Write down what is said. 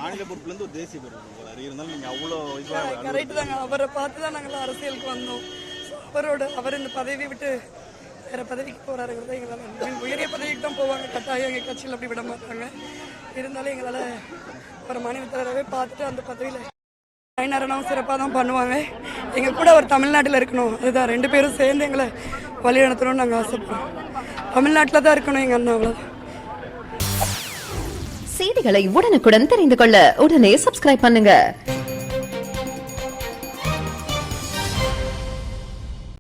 மாநில பொறுப்புலேருந்து ஒரு தேசிய பொறுப்பு இருந்தாலும் நீங்கள் அவ்வளோ கரெக்டு தாங்க. அவரை பார்த்து தான் நாங்கள் அரசியலுக்கு வந்தோம். அவர் இந்த பதவியை விட்டு வேற பதவிக்கு போறாருங்கிறத எங்களால் உயரிய பதவிக்கு தான் போவாங்க. கட்டாயம் எங்கள் கட்சியில் அப்படி விட மாட்டாங்க. இருந்தாலும் எங்களால் ஒரு மாநில தலைவராகவே பார்த்துட்டு அந்த பதவியில் பயனரணும் சிறப்பாக தான் பண்ணுவாங்க. எங்கள் கூட அவர் தமிழ்நாட்டில் இருக்கணும். அதுதான் 2 பேரும் சேர்ந்து எங்களை வழி நடத்தணும்னு நாங்கள் ஆசைப்படுறோம். தமிழ்நாட்டில் தான் இருக்கணும் எங்கள் அண்ணா. அவ்வளோதான். செய்திகளை உடனுக்குடன் தெரிந்து கொள்ள உடனே சப்ஸ்கிரைப் பண்ணுங்க.